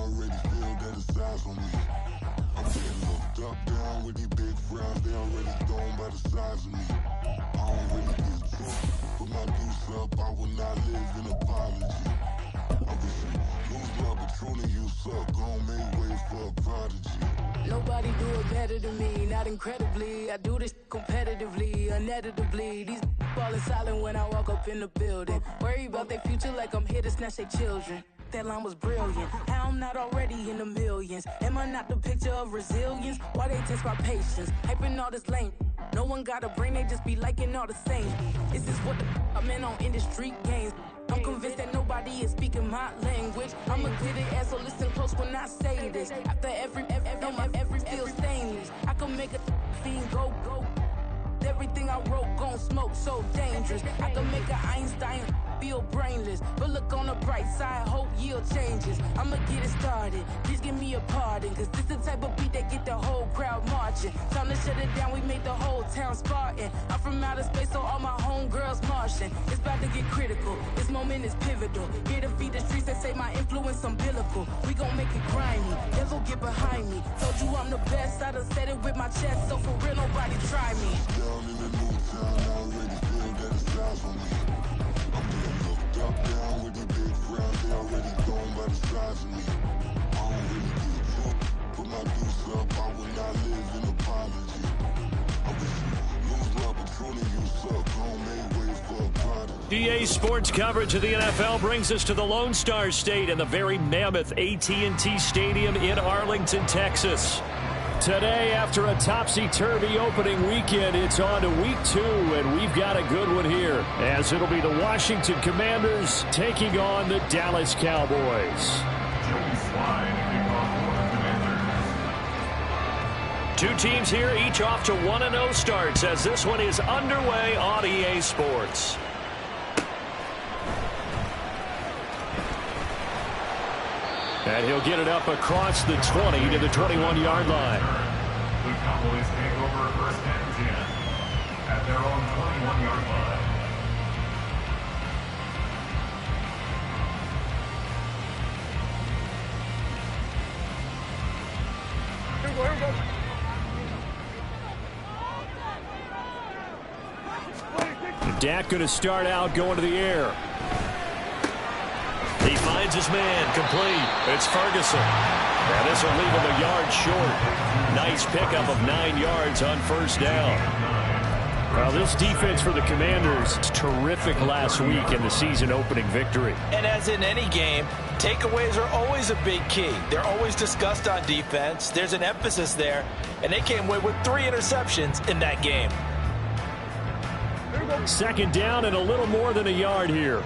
already feel that it's eyes on me. I'm getting looked up, down with these big frowns. They already thrown by the size of me. I don't really get took. Put my deuce up, I will not live in apology. I wish you lose love, but truly you suck. Gon' make way for a prodigy. Nobody do it better than me, not incredibly. I do this competitively, uneditably. These falling silent when I walk up in the building. Worry about their future like I'm here to snatch their children. That line was brilliant. How I'm not already in the millions? Am I not the picture of resilience? Why they test my patience? Hyping all this lame. No one got a brain, they just be liking all the same. Is this what the I'm in on industry games? I'm convinced that nobody is speaking my language. I'm a good ass, so listen close when I say this. After every feel stainless. I can make a fiend go. Everything I wrote gon' smoke, so dangerous. I can make an Einstein feel brainless. But look on the bright side, hope yield changes. I'ma get it started, please give me a pardon. Cause this the type of beat that get the whole crowd marching. Time to shut it down, we made the whole town Spartan. I'm from outer space, so all my homegirls Martian. It's about to get critical, this moment is pivotal. Here to feed the streets that say my influence umbilical. We gon' make it grimy, never get behind me. Told you I'm the best, I done said it with my chest. So for real, nobody try me. Down in the new town, I already feel that it's eyes on me. I'm getting looked up, down with these big frowns. They already thrown by the size of me. I don't really get took. Put my deuce up, I will not live in apology. I wish you lose love, but truly you suck. Gon' make way for a prodigy. DA Sports coverage of the NFL brings us to the Lone Star State and the very mammoth AT&T Stadium in Arlington, Texas. Today, after a topsy-turvy opening weekend, it's on to week 2, and we've got a good one here, as it'll be the Washington Commanders taking on the Dallas Cowboys. Two teams here, each off to 1-0 starts, as this one is underway on EA Sports. And he'll get it up across the 20 to the 21-yard line. The Cowboys take over first and 10 at their own 21-yard line. Dak going to start out going to the air. He finds his man, complete. It's Ferguson. And this will leave him a yard short. Nice pickup of 9 yards on first down. Well, this defense for the Commanders is terrific last week in the season-opening victory. And as in any game, takeaways are always a big key. They're always discussed on defense. There's an emphasis there, and they came away with 3 interceptions in that game. Second down and a little more than a yard here.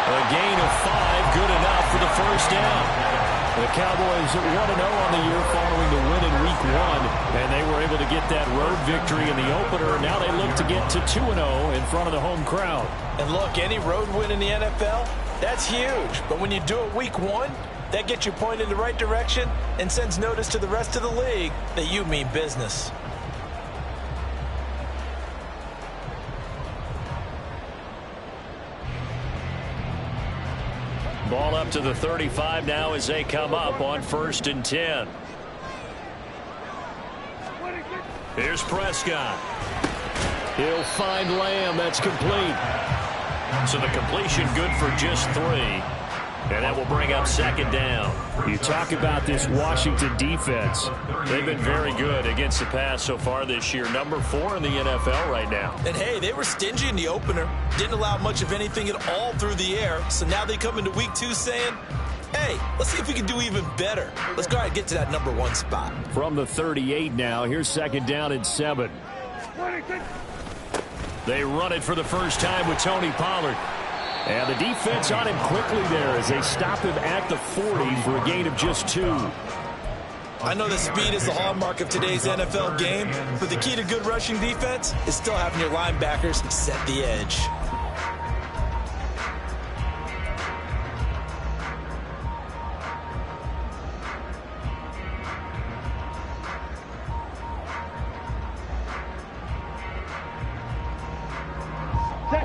A gain of 5, good enough for the first down. The Cowboys 1-0 on the year following the win in Week 1, and they were able to get that road victory in the opener. Now they look to get to 2-0 in front of the home crowd. And look, any road win in the NFL, that's huge. But when you do it Week 1, that gets you pointed in the right direction and sends notice to the rest of the league that you mean business. Ball up to the 35 now as they come up on 1st and 10. Here's Prescott. He'll find Lamb. That's complete. So the completion good for just 3. And that will bring up 2nd down. You talk about this Washington defense. They've been very good against the pass so far this year. Number 4 in the NFL right now. And hey, they were stingy in the opener. Didn't allow much of anything at all through the air. So now they come into week 2 saying, hey, let's see if we can do even better. Let's go ahead and get to that number 1 spot. From the 38 now, here's 2nd down and 7. They run it for the first time with Tony Pollard. And the defense on him quickly there as they stop him at the 40 for a gain of just 2. I know that speed is the hallmark of today's NFL game, but the key to good rushing defense is still having your linebackers set the edge.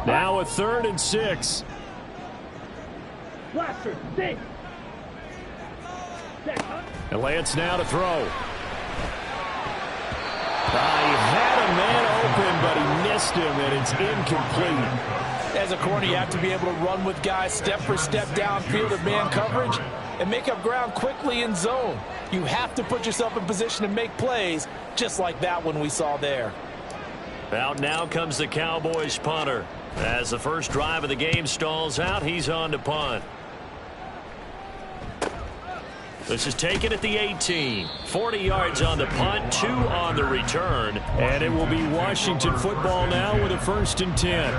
Now a 3rd and 6. And Lance now to throw. He had a man open, but he missed him, and it's incomplete. As a corner, you have to be able to run with guys step for step downfield in man coverage and make up ground quickly in zone. You have to put yourself in position to make plays, just like that one we saw there. Out now comes the Cowboys punter. As the first drive of the game stalls out, he's on to punt. This is taken at the 18. 40 yards on the punt, 2 on the return. And it will be Washington football now with a 1st and 10.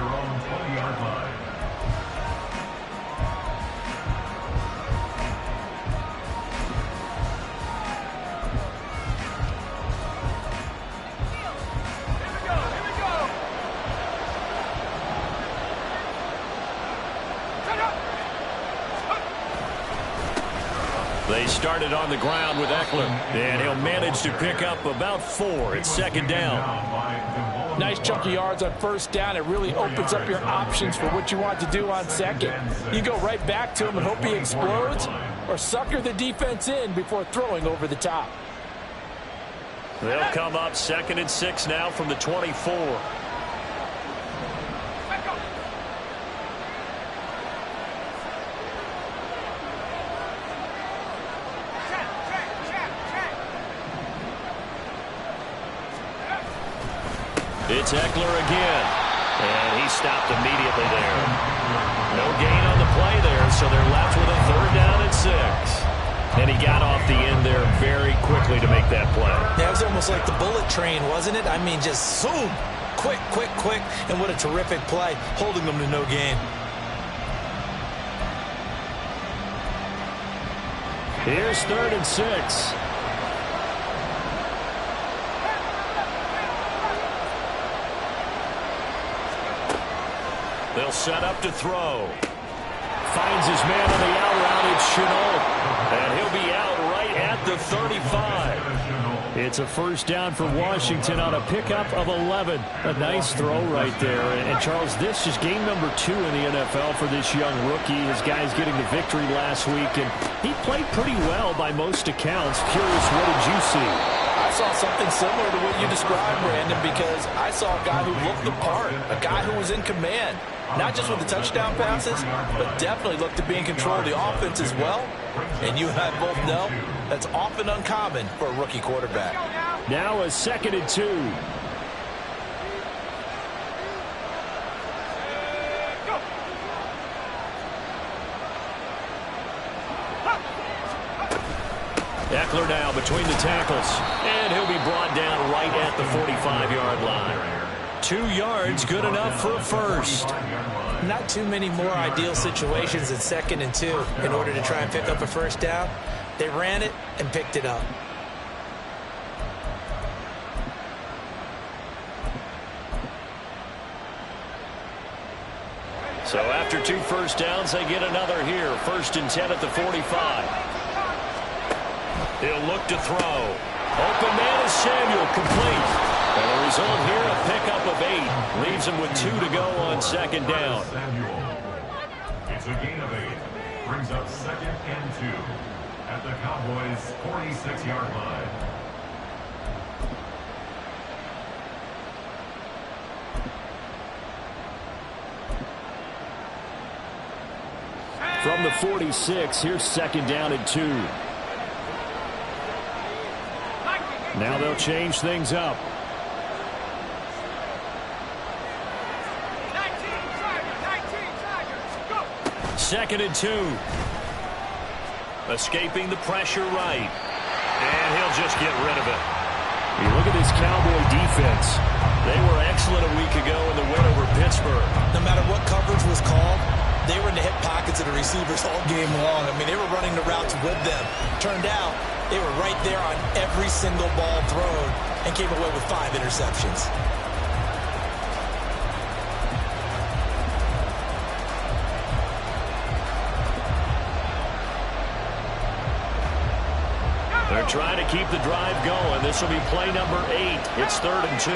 They started on the ground with Eckler, and he'll manage to pick up about 4. It's 2nd down. Nice chunk of yards on 1st down. It really opens up your options for what you want to do on 2nd. You go right back to him and hope he explodes, or sucker the defense in before throwing over the top. They'll come up 2nd and 6 now from the 24. It's Eckler again, and he stopped immediately there. No gain on the play there, so they're left with a 3rd down and 6. And he got off the end there very quickly to make that play. Yeah, it was almost like the bullet train, wasn't it? I mean, just zoom, quick, quick, quick, and what a terrific play, holding them to no gain. Here's 3rd and 6. They'll set up to throw. Finds his man on the out route. It's Chenault. And he'll be out right at the 35. It's a 1st down for Washington on a pickup of 11. A nice throw right there. And Charles, this is game number 2 in the NFL for this young rookie. His guys getting the victory last week. And he played pretty well by most accounts. Curious, what did you see? I saw something similar to what you described, Brandon, because I saw a guy who looked the part, a guy who was in command. Not just with the touchdown passes, but definitely looked to be in control of the offense as well. And you and I both know that's often uncommon for a rookie quarterback. Now a 2nd and 2. Eckler now between the tackles, and he'll be brought down right at the 45-yard line. 2 yards, good enough for a 1st. Not too many more ideal situations than 2nd and 2 in order to try and pick up a 1st down. They ran it and picked it up. So after 2 1st downs, they get another here. 1st and 10 at the 45. He'll look to throw. Open man is Samuel, complete. And the result here, a pickup of 8. Leaves him with 2 to go on 2nd down. It's a gain of 8. Brings up 2nd and 2 at the Cowboys' 46-yard line. From the 46, here's 2nd down and 2. Now they'll change things up. 2nd and 2. Escaping the pressure right. And he'll just get rid of it. You look at this Cowboy defense. They were excellent a week ago in the win over Pittsburgh. No matter what coverage was called, they were in the hip pockets of the receivers all game long. I mean, they were running the routes with them. Turned out, they were right there on every single ball thrown and came away with 5 interceptions. They're trying to keep the drive going. This will be play number 8. It's 3rd and 2.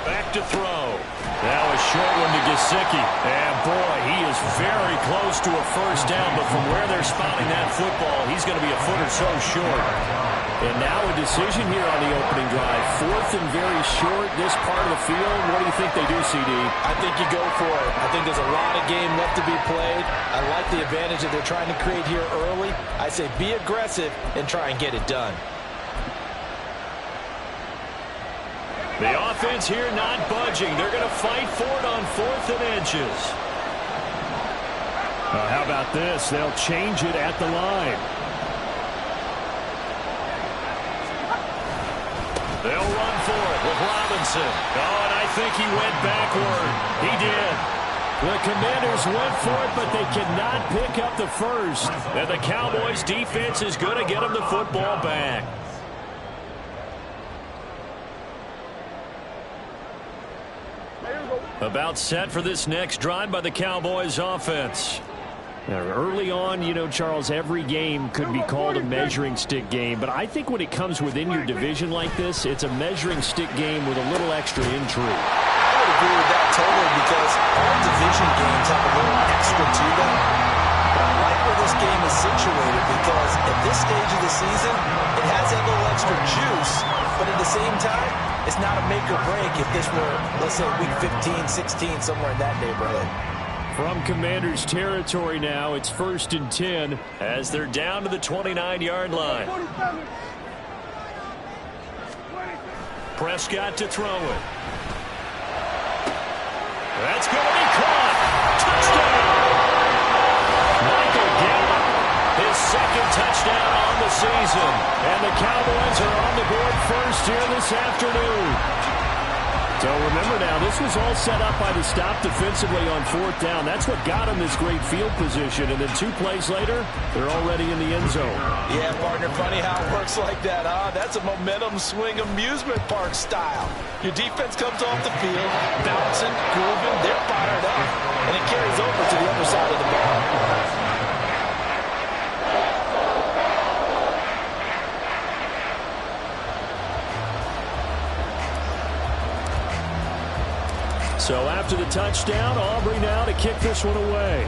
Back to throw. Now a short one to Gesicki. And boy, he is very close to a first down, but from where they're spotting that football, he's going to be a foot or so short. And now a decision here on the opening drive. 4th and very short, this part of the field. What do you think they do, CD? I think you go for it. I think there's a lot of game left to be played. I like the advantage that they're trying to create here early. I say be aggressive and try and get it done. The offense here not budging. They're going to fight for it on 4th and inches. How about this? They'll change it at the line. They'll run for it with Robinson. Oh, and I think he went backward. He did. The Commanders went for it, but they cannot pick up the first. And the Cowboys' defense is going to get them the football back. About set for this next drive by the Cowboys offense. Now, early on, you know, Charles, every game could be called a measuring stick game, but I think when it comes within your division like this, it's a measuring stick game with a little extra intrigue. I would agree with that totally because all division games have a little extra to them. But I like where this game is situated because at this stage of the season, it has that little extra juice, but at the same time, it's not a make or break if this were, let's say, week 15, 16, somewhere in that neighborhood. From Commanders territory now, it's 1st and 10 as they're down to the 29-yard line. Prescott to throw it. That's going to be caught. Touchdown! Michael Gallup, his 2nd touchdown on the season. And the Cowboys are on the board first here this afternoon. So remember now, this was all set up by the stop defensively on 4th down. That's what got them this great field position. And then 2 plays later, they're already in the end zone. Yeah, partner, funny how it works like that, huh? That's a momentum swing amusement park style. Your defense comes off the field, bouncing, grooving, they're fired up, and it carries over to the other side of the ball. So after the touchdown, Aubrey now to kick this one away.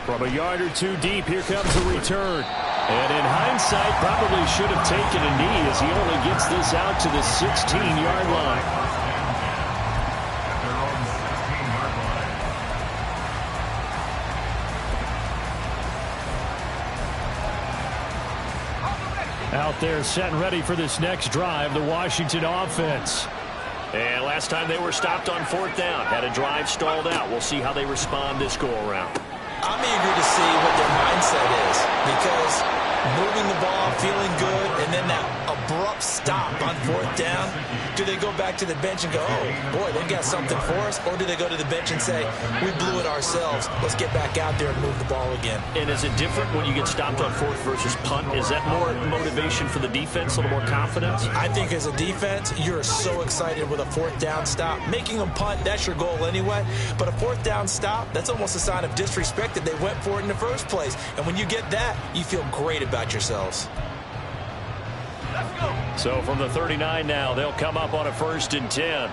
From a yard or 2 deep, here comes the return. And in hindsight, probably should have taken a knee as he only gets this out to the 16-yard line. Out there set and ready for this next drive, the Washington offense. And last time they were stopped on 4th down, had a drive stalled out. We'll see how they respond this go-around. I'm eager to see what their mindset is because moving the ball, feeling good, and then that abrupt stop on 4th down, do they go back to the bench and go, oh, boy, they've got something for us? Or do they go to the bench and say, we blew it ourselves, let's get back out there and move the ball again? And is it different when you get stopped on 4th versus punt? Is that more motivation for the defense, a little more confidence? I think as a defense, you're so excited with a 4th down stop. Making them punt, that's your goal anyway. But a 4th down stop, that's almost a sign of disrespect that they went for it in the first place. And when you get that, you feel great about yourselves. So from the 39 now, they'll come up on a 1st and 10.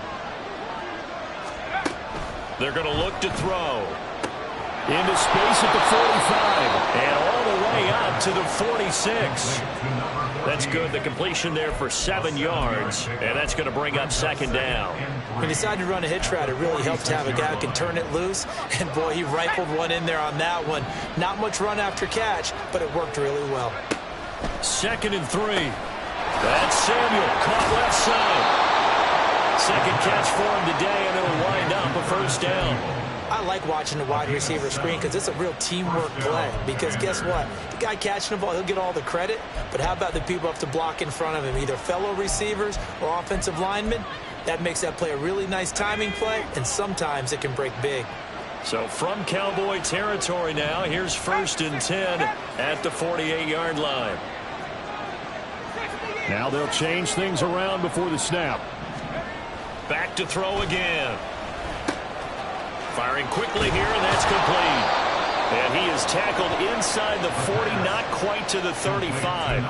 They're going to look to throw. Into space at the 45. And all the way up to the 46. That's good. The completion there for 7 yards. And that's going to bring up 2nd down. When he decided to run a hitch route, it really helps to have a guy who can turn it loose. And, boy, he rifled one in there on that one. Not much run after catch, but it worked really well. 2nd and 3. That's Samuel, caught left side. 2nd catch for him today, and it'll wind up a 1st down. I like watching the wide receiver screen because it's a real teamwork play. Because guess what? The guy catching the ball, he'll get all the credit. But how about the people up to block in front of him, either fellow receivers or offensive linemen? That makes that play a really nice timing play, and sometimes it can break big. So from Cowboy territory now, here's 1st and 10 at the 48-yard line. Now they'll change things around before the snap. Back to throw again. Firing quickly here, and that's complete. And he is tackled inside the 40, not quite to the 35.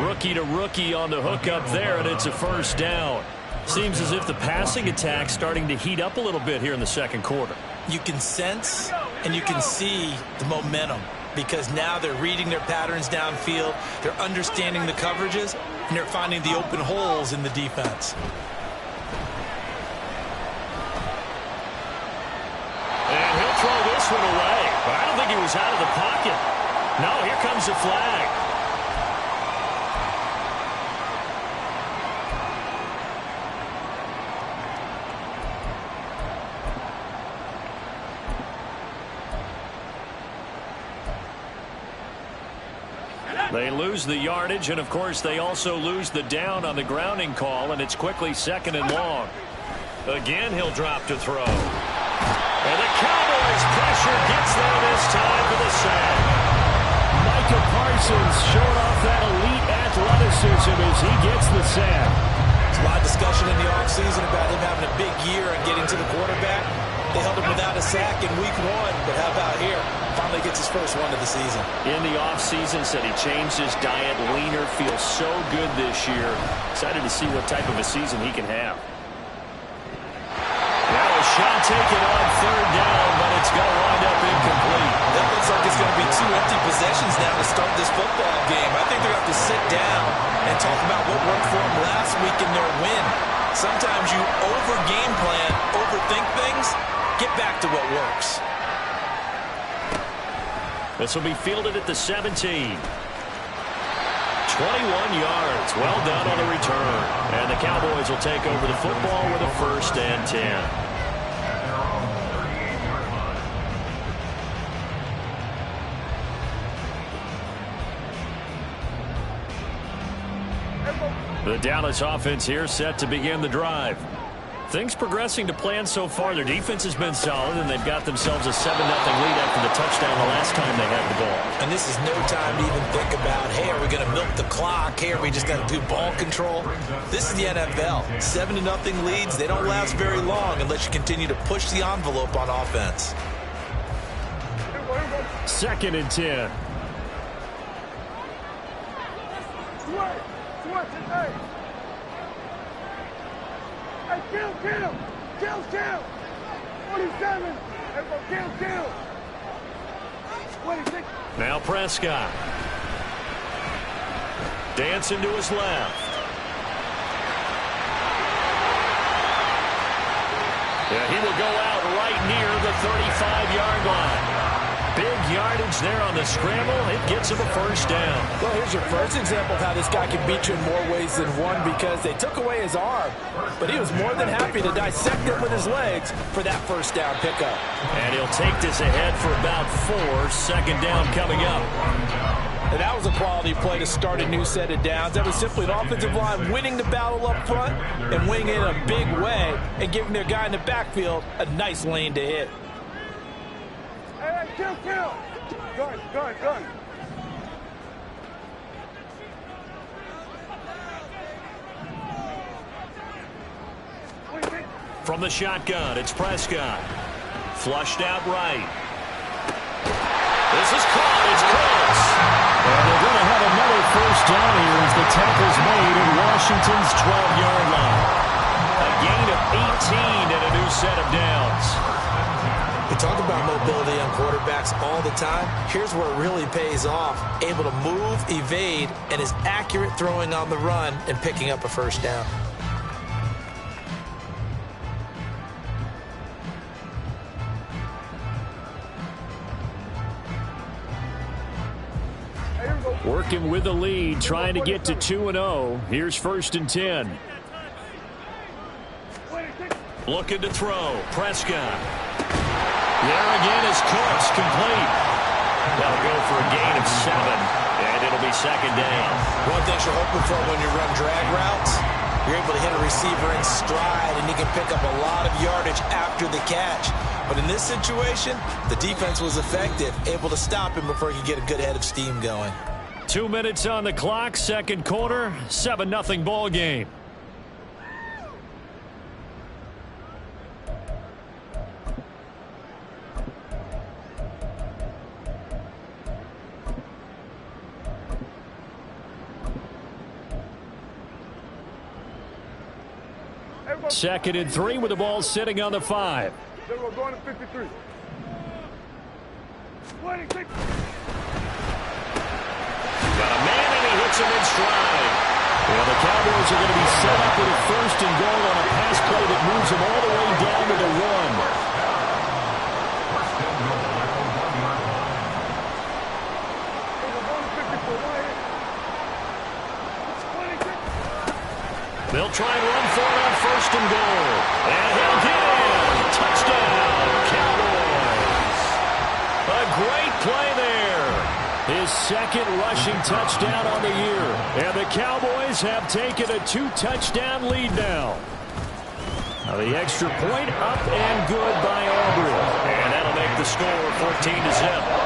Rookie to rookie on the hook up there, and it's a first down. Seems as if the passing attack's starting to heat up a little bit here in the second quarter. You can sense and you can see the momentum because now they're reading their patterns downfield, they're understanding the coverages, and they're finding the open holes in the defense. And he'll throw this one away, but I don't think he was out of the pocket. No, here comes the flag. They lose the yardage, and of course they also lose the down on the grounding call, and it's quickly 2nd and long. Again, he'll drop to throw. And the Cowboys pressure gets there this time for the sack. Micah Parsons showing off that elite athleticism as he gets the sack. There's a lot of discussion in the offseason about him having a big year and getting to the quarterback. They held him without a sack in week 1, but how about here? Finally gets his first one of the season. In the offseason, said he changed his diet, leaner, feels so good this year. Excited to see what type of a season he can have. Now a shot taken on 3rd down, but it's going to wind up incomplete. That looks like it's going to be 2 empty possessions now to start this football game. I think they're going to have to sit down and talk about what worked for them last week in their win. Sometimes you over-game plan, overthink things, get back to what works. This will be fielded at the 17. 21 yards. Well done on the return. And the Cowboys will take over the football with a 1st and 10. The Dallas offense here set to begin the drive. Things progressing to plan so far. Their defense has been solid, and they've got themselves a 7-0 lead after the touchdown the last time they had the ball. And this is no time to even think about, hey, are we going to milk the clock? Hey, are we just going to do ball control? This is the NFL. 7-0 leads, they don't last very long unless you continue to push the envelope on offense. 2nd and 10. Kill! 47! Kill! 26! Now Prescott. Dancing to his left. Yeah, he will go out right near the 35-yard line. Big yardage there on the scramble. It gets him a 1st down. Well, here's your first example of how this guy can beat you in more ways than one because they took away his arm, but he was more than happy to dissect it with his legs for that 1st down pickup. And he'll take this ahead for about 4. 2nd down coming up. And that was a quality play to start a new set of downs. That was simply an offensive line winning the battle up front and winning it in a big way and giving their guy in the backfield a nice lane to hit. Hey, kill! Good. From the shotgun, it's Prescott. Flushed out right. This is caught. It's close. And they're going to have another 1st down here as the tackle's made at Washington's 12-yard line. A gain of 18 and a new set of downs. We talk about mobility on quarterbacks all the time. Here's where it really pays off. Able to move, evade, and is accurate throwing on the run and picking up a 1st down. Working with the lead, trying to get to 2-0. Here's 1st and 10. Looking to throw. Prescott. There again is Cooks, complete. That'll go for a gain of 7, and it'll be 2nd down. One thing you're hoping for when you run drag routes, you're able to hit a receiver in stride, and he can pick up a lot of yardage after the catch. But in this situation, the defense was effective, able to stop him before he could get a good head of steam going. 2 minutes on the clock, 2nd quarter, 7-0 ball game. 2nd and 3 with the ball sitting on the 5. Then we're going to 53. 26. Got a man, and he hits him in stride. Well, the Cowboys are going to be set up with a 1st and goal on a pass play that moves them all the way down to the 1. They'll try and run for it on 1st and goal. And he'll get in. Touchdown, Cowboys. A great play there. His 2nd rushing touchdown on the year. And the Cowboys have taken a 2-touchdown lead now. Now the extra point up and good by Aubrey. And that'll make the score 14-0.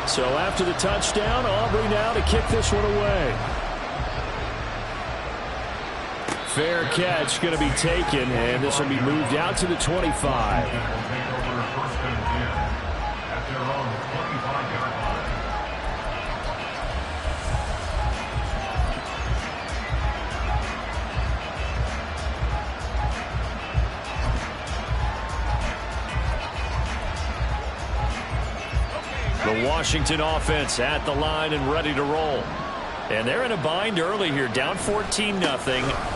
So after the touchdown, Aubrey now to kick this one away. Fair catch going to be taken, and this will be moved out to the 25. The Washington offense at the line and ready to roll. And they're in a bind early here, down 14-0.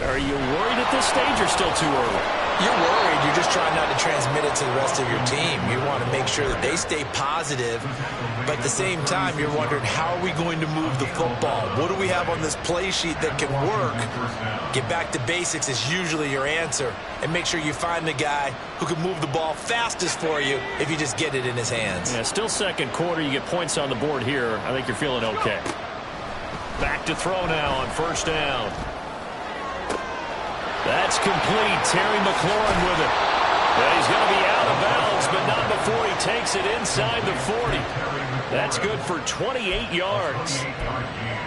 Are you worried at this stage or still too early? You're worried. You're just trying not to transmit it to the rest of your team. You want to make sure that they stay positive, but at the same time, you're wondering, how are we going to move the football? What do we have on this play sheet that can work? Get back to basics is usually your answer, and make sure you find the guy who can move the ball fastest for you if you just get it in his hands. Yeah, still 2nd quarter. You get points on the board here. I think you're feeling okay. Back to throw now on 1st down. That's complete. Terry McLaurin with it. Well, he's going to be out of bounds, but not before he takes it inside the 40. That's good for 28 yards.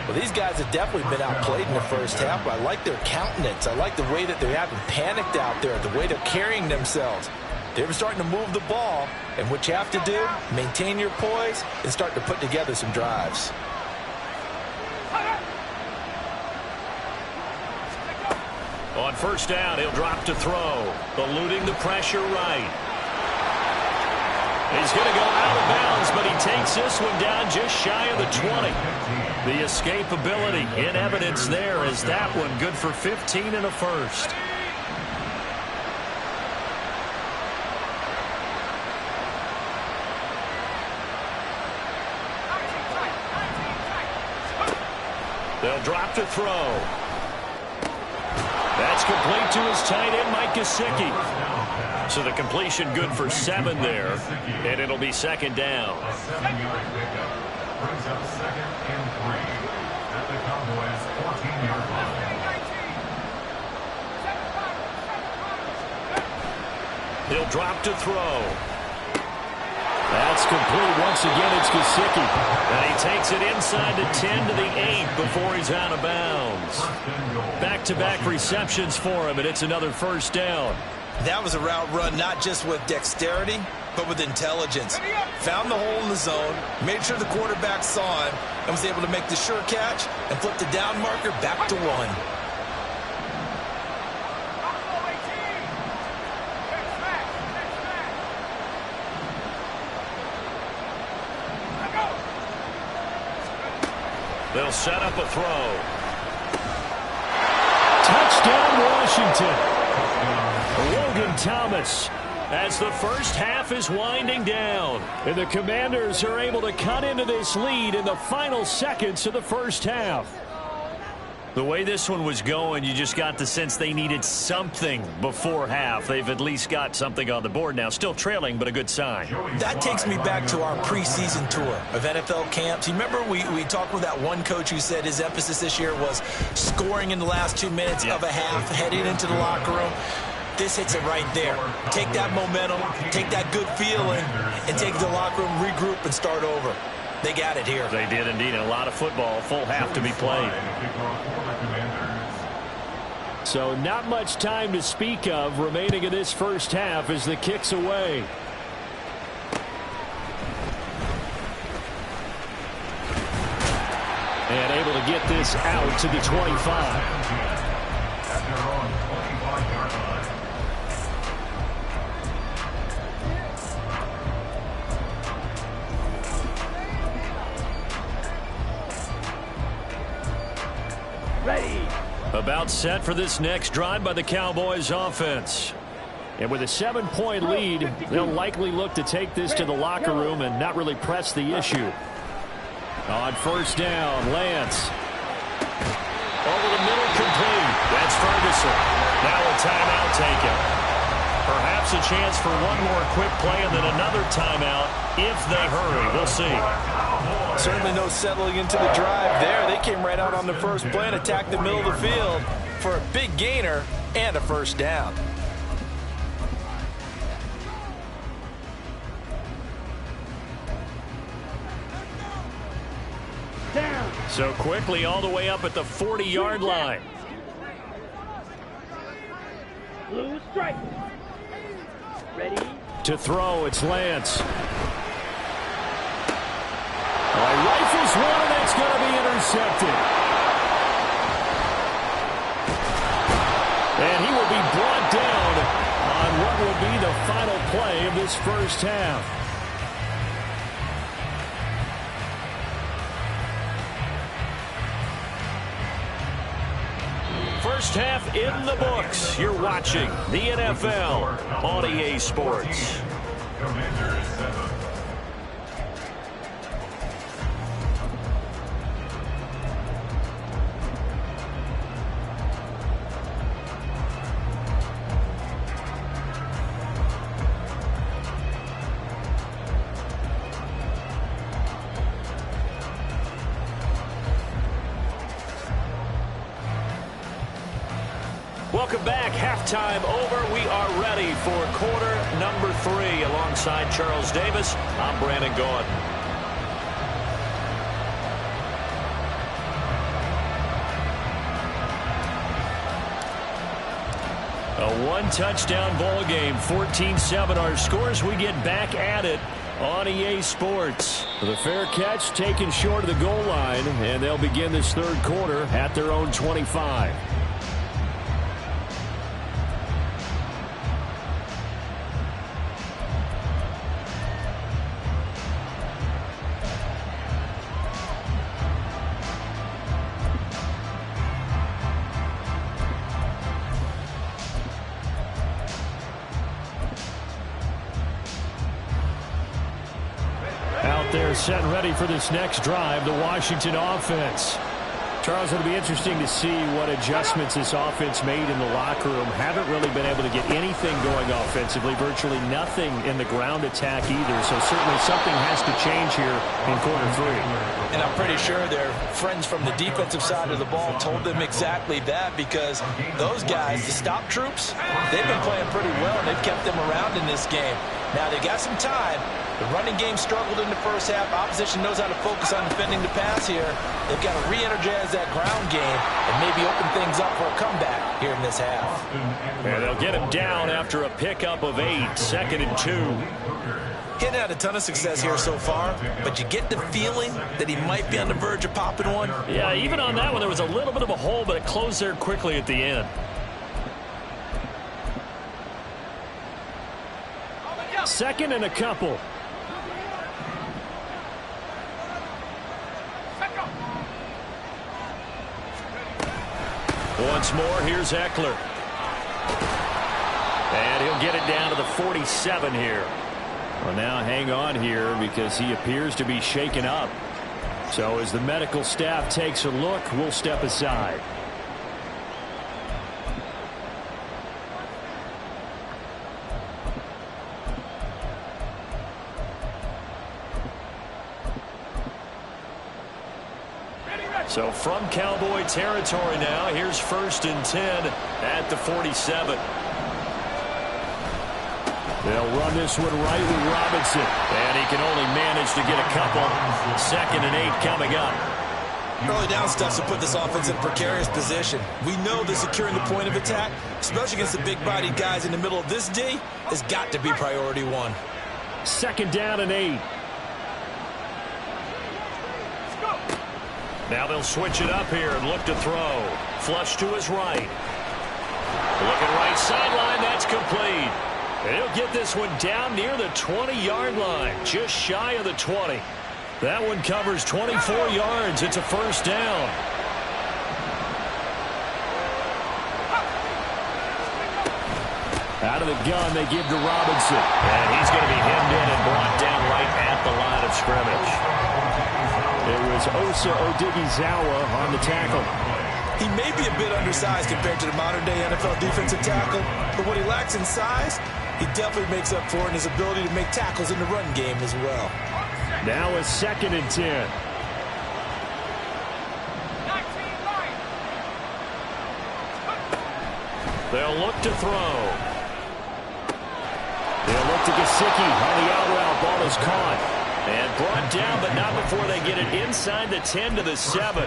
Well, these guys have definitely been outplayed in the 1st half, but I like their countenance. I like the way that they haven't panicked out there, the way they're carrying themselves. They're starting to move the ball, and what you have to do, maintain your poise and start to put together some drives. On 1st down, he'll drop to throw, eluding the pressure right. He's going to go out of bounds, but he takes this one down just shy of the 20. The escapability in evidence there is that one good for 15 and a 1st. They'll drop to throw. That's complete to his tight end, Mike Gesicki. So the completion good for 7 there, and it'll be 2nd down. A 7-yard pickup brings up 2nd and 3 at the Cowboys' 14-yard line. He'll drop to throw. That's complete. Once again, it's Gesicki. And he takes it inside the 10 to the 8 before he's out of bounds. Back-to-back receptions for him, and it's another 1st down. That was a route run not just with dexterity, but with intelligence. Found the hole in the zone, made sure the quarterback saw him, and was able to make the sure catch and flip the down marker back to 1. They'll set up a throw. Touchdown, Washington. Logan Thomas, as the 1st half is winding down. And the Commanders are able to cut into this lead in the final seconds of the 1st half. The way this one was going, you just got the sense they needed something before half. They've at least got something on the board now. Still trailing, but a good sign. That takes me back to our preseason tour of NFL camps. You remember we talked with that one coach who said his emphasis this year was scoring in the last 2 minutes of a half, heading into the locker room. This hits it right there. Take that momentum, take that good feeling, and take it to the locker room, regroup, and start over. They got it here. They did indeed. A lot of football, full half to be played. So not much time to speak of remaining in this 1st half as the kick's away. And able to get this out to the 25. At their own 25-yard line. About set for this next drive by the Cowboys offense. And with a 7-point lead, they'll likely look to take this to the locker room and not really press the issue. On first down, Lance. Over the middle, complete. That's Ferguson. Now a timeout taken. Perhaps a chance for one more quick play and then another timeout if they hurry. We'll see. Certainly no settling into the drive there. They came right out on the first play and attacked the middle of the field for a big gainer and a first down. So quickly all the way up at the 40-yard line. Blue strike. Ready? To throw, it's Lance. Rifles one, and that's going to be intercepted. And he will be brought down on what will be the final play of this first half. First half in the books. You're watching the NFL on EA Sports. Commanders 7. Welcome back. Halftime over. We are ready for quarter number 3. Alongside Charles Davis, I'm Brandon Gaudin. A one-touchdown ball game, 14-7 our scores. We get back at it on EA Sports. The fair catch taken short of the goal line, and they'll begin this third quarter at their own 25. They're set and ready for this next drive, the Washington offense. Charles, it'll be interesting to see what adjustments this offense made in the locker room. Haven't really been able to get anything going offensively, virtually nothing in the ground attack either. So certainly something has to change here in quarter 3. And I'm pretty sure their friends from the defensive side of the ball told them exactly that, because those guys, the stop troops, they've been playing pretty well, and they've kept them around in this game. Now, they got some time. The running game struggled in the first half. Opposition knows how to focus on defending the pass here. They've got to re-energize that ground game and maybe open things up for a comeback here in this half. And they'll get him down after a pickup of 8, 2nd and 2. He hadn't had a ton of success here so far, but you get the feeling that he might be on the verge of popping one. Yeah, even on that one, there was a little bit of a hole, but it closed there quickly at the end. Second and a couple. Once more, here's Eckler. And he'll get it down to the 47 here. Well, now hang on here because he appears to be shaken up. So as the medical staff takes a look, we'll step aside. So from Cowboy territory now, here's 1st and 10 at the 47. They'll run this one right with Robinson. And he can only manage to get a couple. 2nd and 8 coming up. Early down stuff to put this offense in a precarious position. We know that securing the point of attack, especially against the big-bodied guys in the middle of this D, has got to be priority 1. 2nd down and 8. Now they'll switch it up here and look to throw. Flush to his right. Looking right sideline, that's complete. And he'll get this one down near the 20-yard line, just shy of the 20. That one covers 24 yards. It's a first down. Out of the gun, they give to Robinson. And he's going to be hemmed in and brought down right at the line of scrimmage. It was Osa Odighizuwa on the tackle. He may be a bit undersized compared to the modern-day NFL defensive tackle, but what he lacks in size, he definitely makes up for in his ability to make tackles in the run game as well. Now a 2nd and 10. They'll look to throw. They'll look to Gesicki on the out route. Ball is caught. And brought down, but not before they get it inside the 10 to the 7.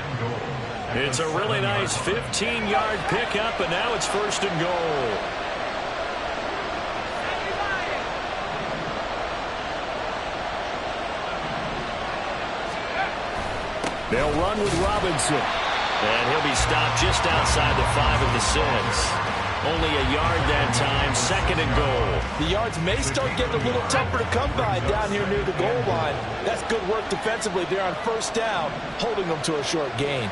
It's a really nice 15-yard pickup, and now it's 1st and goal. They'll run with Robinson. And he'll be stopped just outside the 5 of the 6. Only a yard that time, 2nd and goal. The yards may start getting a little tougher to come by down here near the goal line. That's good work defensively there on 1st down, holding them to a short gain.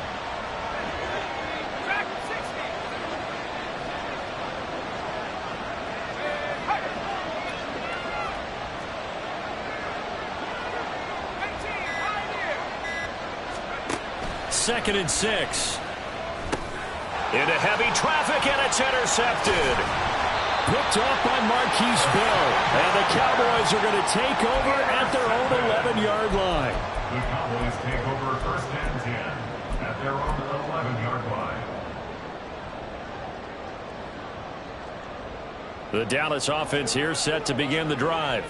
Second and 6. Into heavy traffic, and it's intercepted. Picked off by Marquise Bell. And the Cowboys are going to take over at their own 11-yard line. The Cowboys take over 1st and 10 at their own 11-yard line. The Dallas offense here set to begin the drive.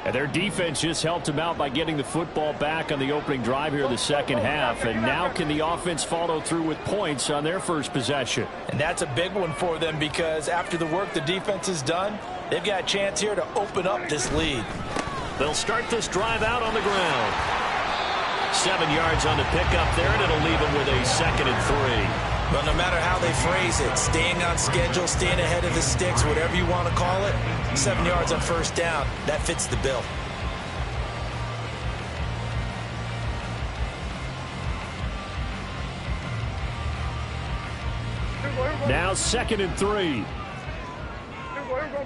And their defense just helped them out by getting the football back on the opening drive here in the 2nd half. And now can the offense follow through with points on their first possession? And that's a big one for them because after the work the defense has done, they've got a chance here to open up this lead. They'll start this drive out on the ground. 7 yards on the pickup there, and it'll leave them with a 2nd and 3. Well, no matter how they phrase it, staying on schedule, staying ahead of the sticks, whatever you want to call it, 7 yards on 1st down, that fits the bill. Now 2nd and 3.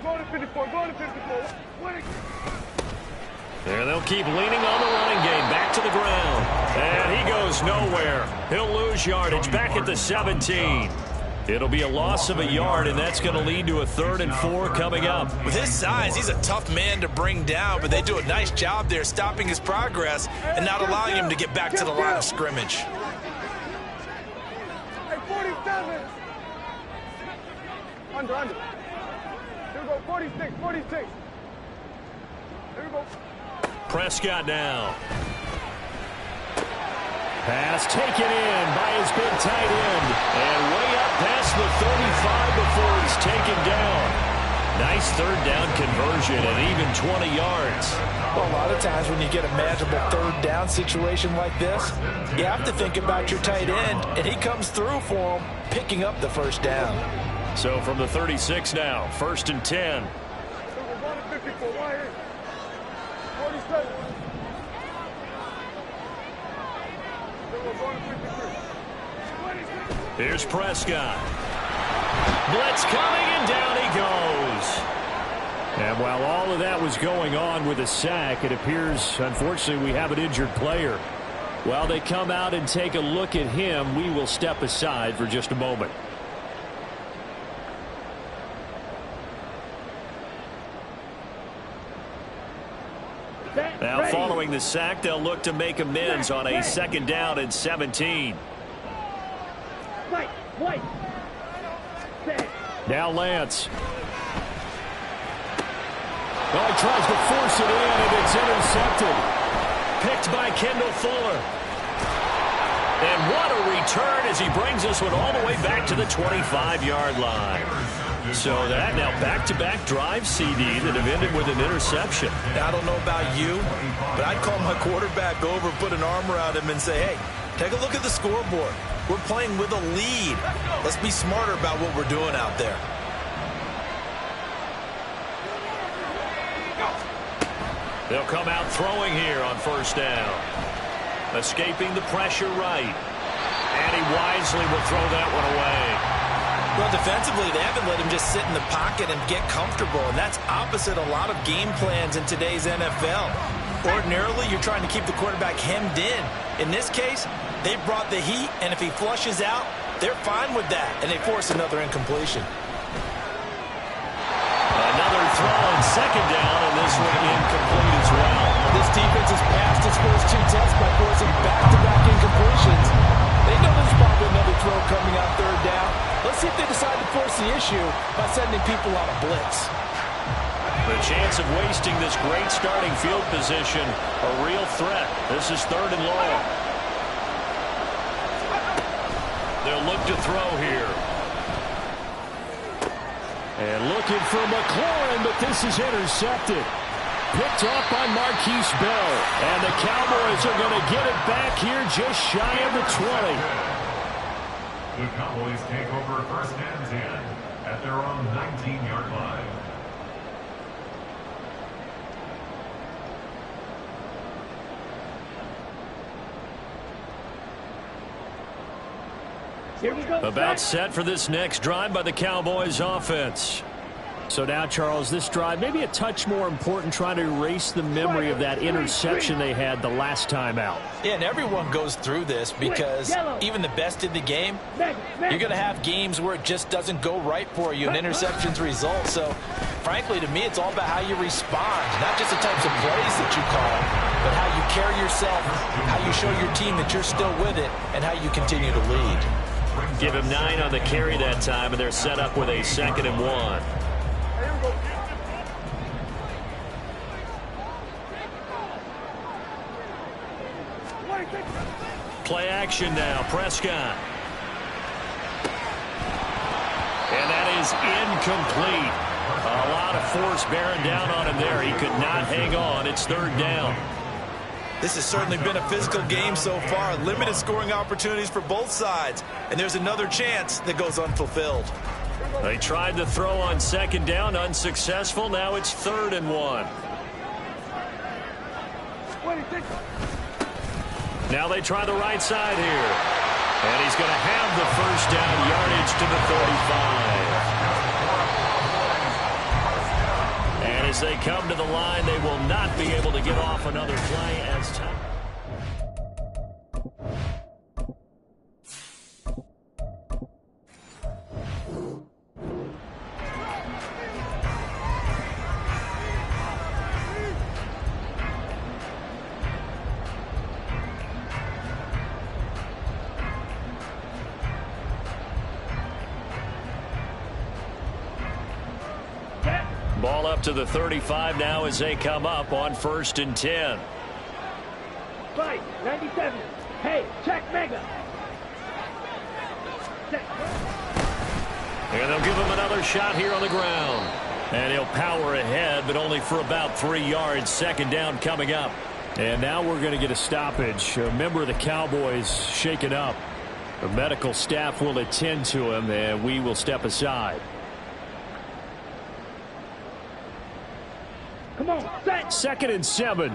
Go to 54, go to 54. And they'll keep leaning on the running game. Back to the ground. And he goes nowhere. He'll lose yardage back at the 17. It'll be a loss of a yard, and that's going to lead to a 3rd and 4 coming up. With his size, he's a tough man to bring down, but they do a nice job there stopping his progress and not allowing him to get back to the line of scrimmage. Hey, 47. Under. Here we go, 46, 46. Here we go. Prescott now. Pass taken in by his big tight end. And way up past the 35 before he's taken down. Nice 3rd down conversion and even 20 yards. Well, a lot of times when you get a manageable 3rd down situation like this, you have to think about your tight end, and he comes through for him, picking up the 1st down. So from the 36 now, 1st and 10. We're going to 54, right here. 47. We're going to 53. 26. Here's Prescott. Blitz coming, and down he goes. And while all of that was going on with a sack, it appears, unfortunately, we have an injured player. While they come out and take a look at him, we will step aside for just a moment. Now, following the sack, they'll look to make amends on a 2nd down and 17. Now Lance. Well, he tries to force it in, and it's intercepted. Picked by Kendall Fuller. And what a return as he brings this one all the way back to the 25-yard line. So that now back-to-back drive CD that have ended with an interception. Now, I don't know about you, but I'd call my quarterback over, put an arm around him, and say, hey, Take a look at the scoreboard. We're playing with a lead. Let's be smarter about what we're doing out there. They'll come out throwing here on first down. Escaping the pressure right. And he wisely will throw that one away. Well, defensively, they haven't let him just sit in the pocket and get comfortable, and that's opposite a lot of game plans in today's NFL. Ordinarily, you're trying to keep the quarterback hemmed in. In this case, they brought the heat, and if he flushes out, they're fine with that, and they force another incompletion. Another throw on second down, and this one incomplete as well. This defense has passed its first 2 tests by forcing back-to-back incompletions. They know there's probably another throw coming on third down. Let's see if they decide to force the issue by sending people on a blitz. The chance of wasting this great starting field position, a real threat. This is 3rd and long. They'll look to throw here. And looking for McLaurin, but this is intercepted. Picked up by Marquise Bell. And the Cowboys are going to get it back here just shy of the 20. The Cowboys take over 1st and 10 at their own 19-yard line. Here we go. About set for this next drive by the Cowboys offense. So now, Charles, this drive maybe a touch more important, trying to erase the memory of that interception they had the last time out. Yeah, and everyone goes through this because even the best in the game, you're going to have games where it just doesn't go right for you and interceptions result. So, frankly, to me, it's all about how you respond, not just the types of plays that you call, but how you carry yourself, how you show your team that you're still with it, and how you continue to lead. Give him 9 on the carry that time, and they're set up with a 2nd and 1. Play action now, Prescott. And that is incomplete. A lot of force bearing down on him there. He could not hang on. It's 3rd down. This has certainly been a physical game so far. Limited scoring opportunities for both sides. And there's another chance that goes unfulfilled. They tried to throw on 2nd down, unsuccessful. Now it's 3rd and 1. Now they try the right side here. And he's going to have the 1st down, yardage to the 35. And as they come to the line, they will not be able to get off another play as time. Ball up to the 35 now as they come up on 1st and 10. Fight, 97. Hey, check Mega. And they'll give him another shot here on the ground. And he'll power ahead, but only for about 3 yards. 2nd down coming up. And now we're going to get a stoppage. A member of the Cowboys shaken up. The medical staff will attend to him, and we will step aside. Come on, set. 2nd and 7.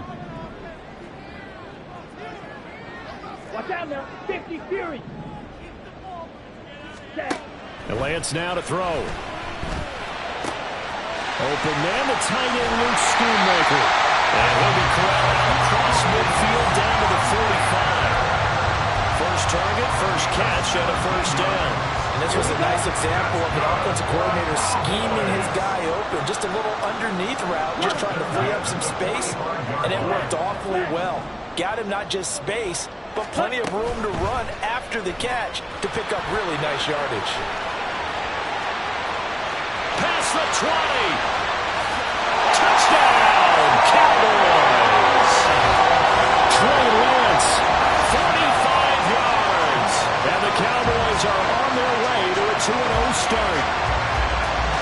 Watch out now. 50 Fury. Set. And Lance now to throw. Open man, the tight end, Luke Schoonmaker. And he'll be corralled out across midfield down to the 45. First target, first catch, and a 1st down. And this was a nice example of an offensive coordinator scheming his guy open. Just a little underneath route, just trying to free up some space, and it worked awfully well. Got him not just space, but plenty of room to run after the catch to pick up really nice yardage. Past the 20. Touchdown, Cowboys. Trey Lance. 45 yards. And the Cowboys are on their way to a 2-0 start.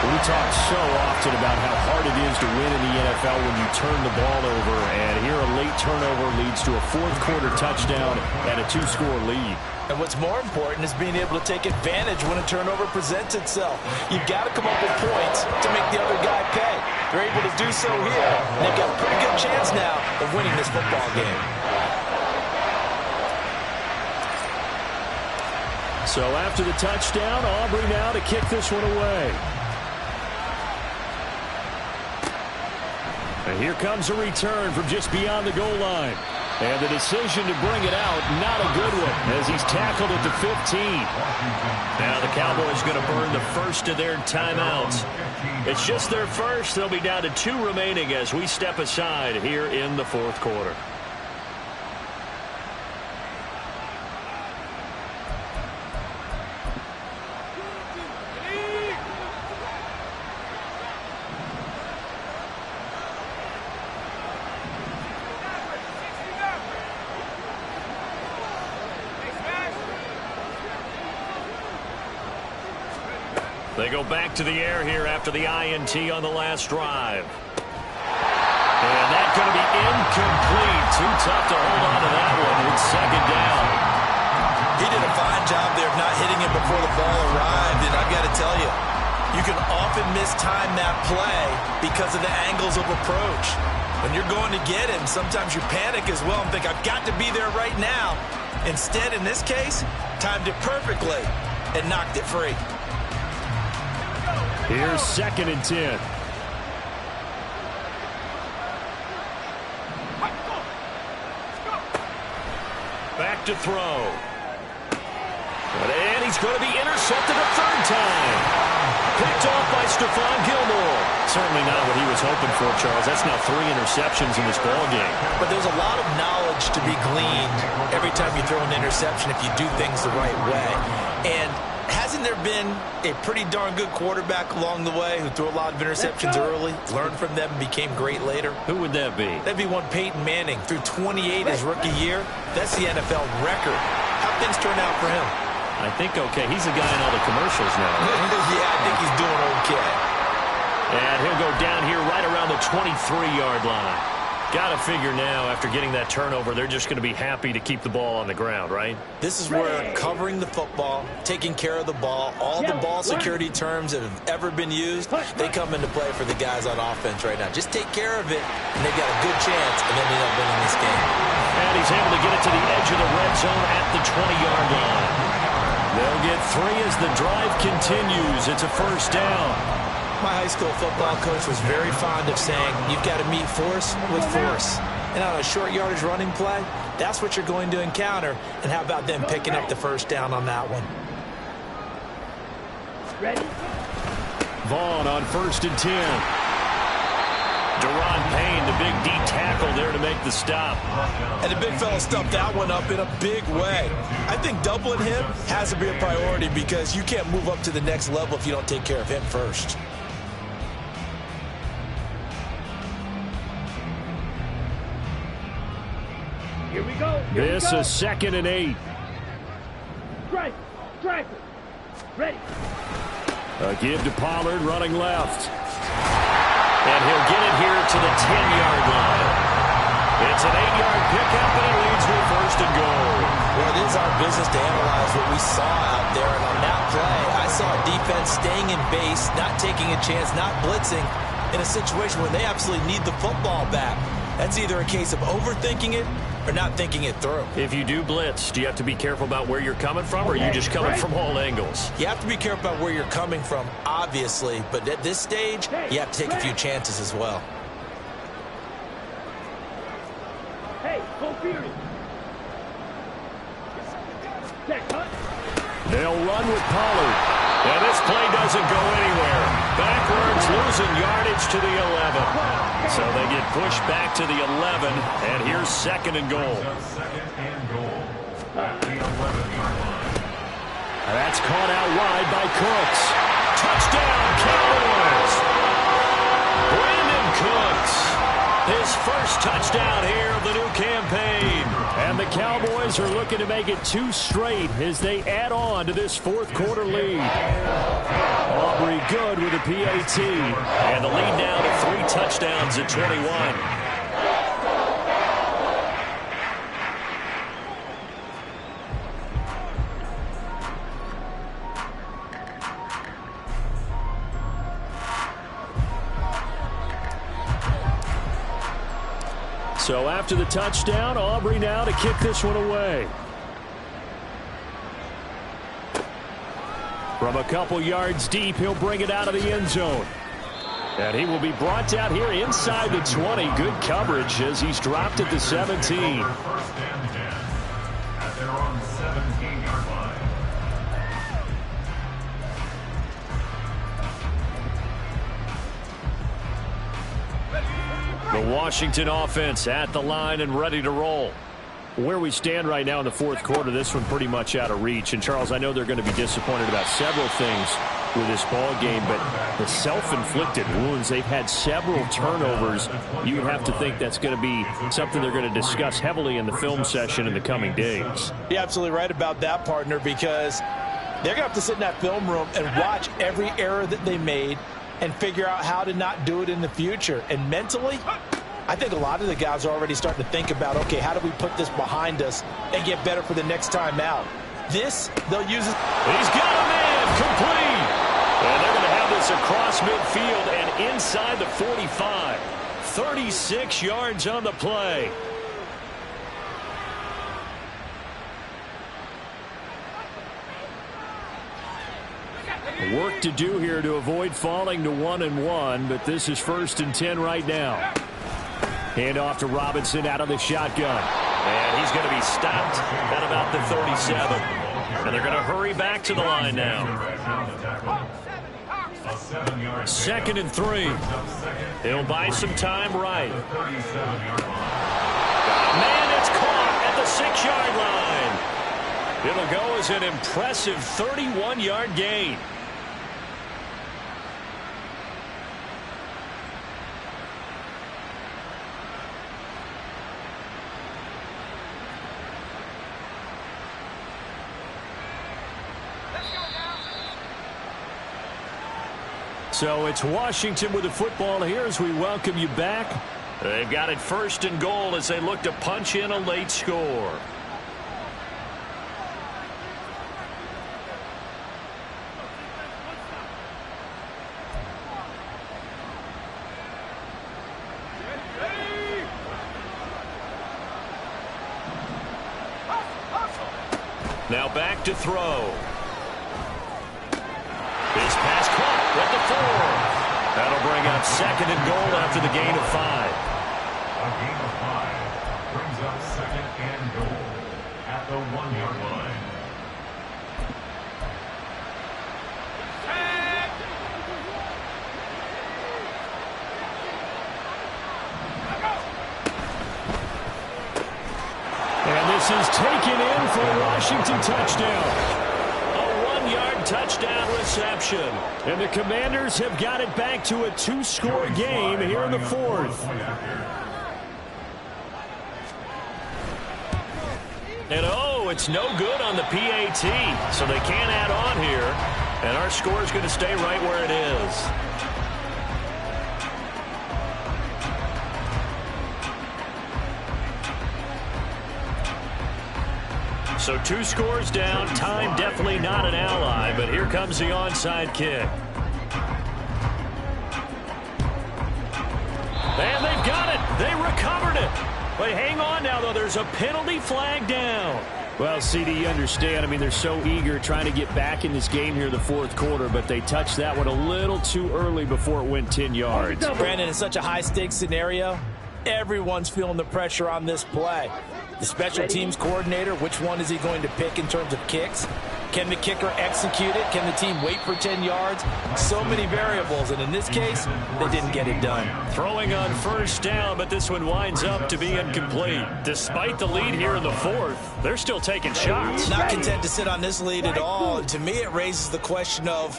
We talked so often often about how hard it is to win in the NFL when you turn the ball over. And here a late turnover leads to a fourth-quarter touchdown and a two-score lead. And what's more important is being able to take advantage when a turnover presents itself. You've got to come up with points to make the other guy pay. They're able to do so here, and they've got a pretty good chance now of winning this football game. So after the touchdown, Aubrey now to kick this one away. And here comes a return from just beyond the goal line. And the decision to bring it out, not a good one, as he's tackled at the 15. Now the Cowboys going to burn the first of their timeouts. It's just their first. They'll be down to 2 remaining as we step aside here in the fourth quarter. They go back to the air here after the INT on the last drive. And that's going to be incomplete. Too tough to hold on to that one. It's second down. He did a fine job there of not hitting it before the ball arrived. And I've got to tell you, you can often mistime that play because of the angles of approach. When you're going to get him, sometimes you panic as well and think, I've got to be there right now. Instead, in this case, timed it perfectly and knocked it free. Here's 2nd and 10. Back to throw. And he's going to be intercepted a third time. Picked off by Stephon Gilmore. Certainly not what he was hoping for, Charles. That's now 3 interceptions in this ballgame. But there's a lot of knowledge to be gleaned every time you throw an interception if you do things the right way. And hasn't there been a pretty darn good quarterback along the way who threw a lot of interceptions early, learned from them, and became great later? Who would that be? That'd be one Peyton Manning. Threw 28 his rookie year. That's the NFL record. How things turn out for him? I think okay. He's the guy in all the commercials now. Yeah, I think he's doing okay. And he'll go down here right around the 23-yard line. Got to figure now, after getting that turnover, they're just going to be happy to keep the ball on the ground, right? This is where covering the football, taking care of the ball, all the ball security terms that have ever been used, they come into play for the guys on offense right now. Just take care of it, and they've got a good chance, and then end up winning this game. And he's able to get it to the edge of the red zone at the 20-yard line. They'll get 3 as the drive continues. It's a first down. My high school football coach was very fond of saying, you've got to meet force with force. And on a short yardage running play, that's what you're going to encounter. And how about them picking up the first down on that one? Ready? Vaughn on 1st and 10. Deron Payne, the big D tackle there to make the stop. And the big fella stuffed that one up in a big way. I think doubling him has to be a priority because you can't move up to the next level if you don't take care of him first. Here we go. This is 2nd and 8. Strike. Strike. Ready. A give to Pollard running left. And he'll get it here to the 10-yard line. It's an 8-yard pickup, and it leads to first and goal. Well, it is our business to analyze what we saw out there. And on that play, I saw a defense staying in base, not taking a chance, not blitzing in a situation where they absolutely need the football back. That's either a case of overthinking it or not thinking it through. If you do blitz, do you have to be careful about where you're coming from, or are you just coming from all angles? You have to be careful about where you're coming from, obviously, but at this stage, you have to take a few chances as well. Hey, go Fury. They'll run with Pollard. And this play doesn't go anywhere. Backwards, losing yardage to the 11. So they get pushed back to the 11, and here's 2nd and goal. That's caught out wide by Cooks. Touchdown, Cowboys! Brandon Cooks, his first touchdown here of the new campaign. And And the Cowboys are looking to make it 2 straight as they add on to this fourth quarter lead. Aubrey good with a PAT. And the lead now to 3 touchdowns at 21. So after the touchdown, Aubrey now to kick this one away. From a couple yards deep, he'll bring it out of the end zone. And he will be brought down here inside the 20. Good coverage as he's dropped at the 17. First and 10 at their own 17-yard line. The Washington offense at the line and ready to roll. Where we stand right now in the fourth quarter, this one pretty much out of reach. And, Charles, I know they're going to be disappointed about several things with this ball game, but the self-inflicted wounds, they've had several turnovers. You would have to think that's going to be something they're going to discuss heavily in the film session in the coming days. You're absolutely right about that, partner, because they're going to have to sit in that film room and watch every error that they made and figure out how to not do it in the future. And mentally, I think a lot of the guys are already starting to think about, okay, how do we put this behind us and get better for the next time out? This, they'll use it. He's got a man complete. And they're going to have this across midfield and inside the 45. 36 yards on the play. Work to do here to avoid falling to 1-1, but this is 1st and 10 right now. Hand off to Robinson out of the shotgun. And he's going to be stopped at about the 37. And they're going to hurry back to the line now. 2nd and 3. He'll buy some time right. Man, it's caught at the 6-yard line. It'll go as an impressive 31-yard gain. So it's Washington with the football here as we welcome you back. They've got it 1st and goal as they look to punch in a late score. Now back to throw. This pass caught at the 4. That'll bring up 2nd and goal after the gain of 5. A gain of 5 brings up 2nd and goal at the 1-yard line. And this is taken in for a Washington touchdown. Touchdown reception. And the Commanders have got it back to a 2-score game here in the 4th. And oh, it's no good on the PAT. So they can't add on here. And our score is going to stay right where it is. So 2 scores down. Time definitely not an ally, but here comes the onside kick. And they've got it. They recovered it. But hang on now, though. There's a penalty flag down. Well, CD, you understand. I mean, they're so eager trying to get back in this game here in the 4th quarter, but they touched that one a little too early before it went 10 yards. Brandon, it's such a high-stakes scenario. Everyone's feeling the pressure on this play. The special teams coordinator, which one is he going to pick in terms of kicks? Can the kicker execute it? Can the team wait for 10 yards? So many variables, and in this case, they didn't get it done. Throwing on 1st down, but this one winds up to be incomplete. Despite the lead here in the 4th, they're still taking shots. Not content to sit on this lead at all. And to me, it raises the question of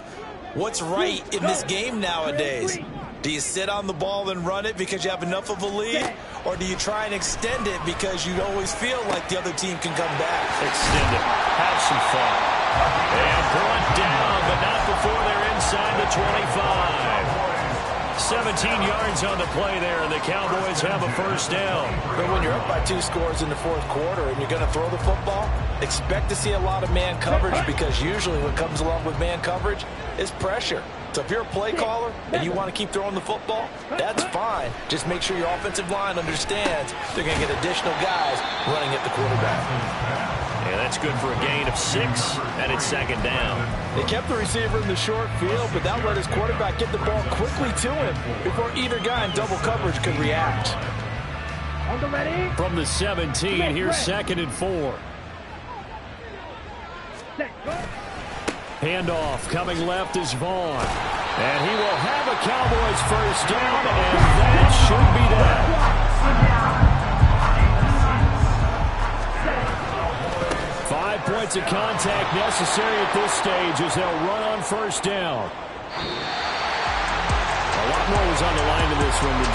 what's right in this game nowadays. Do you sit on the ball and run it because you have enough of a lead? Or do you try and extend it because you always feel like the other team can come back? Extend it. Have some fun. And brought down, but not before they're inside the 25. 17 yards on the play there, and the Cowboys have a first down. But when you're up by 2 scores in the fourth quarter and you're going to throw the football, expect to see a lot of man coverage, because usually what comes along with man coverage is pressure. So if you're a play caller and you want to keep throwing the football, that's fine. Just make sure your offensive line understands they're going to get additional guys running at the quarterback. And that's good for a gain of 6, and it's second down. They kept the receiver in the short field, but that let his quarterback get the ball quickly to him before either guy in double coverage could react. From the 17, here's 2nd and 4. Handoff coming left is Vaughn. And he will have a Cowboys first down, and that should be that. 5 points of contact necessary at this stage as they'll run on first down. A lot more was on the line in this one than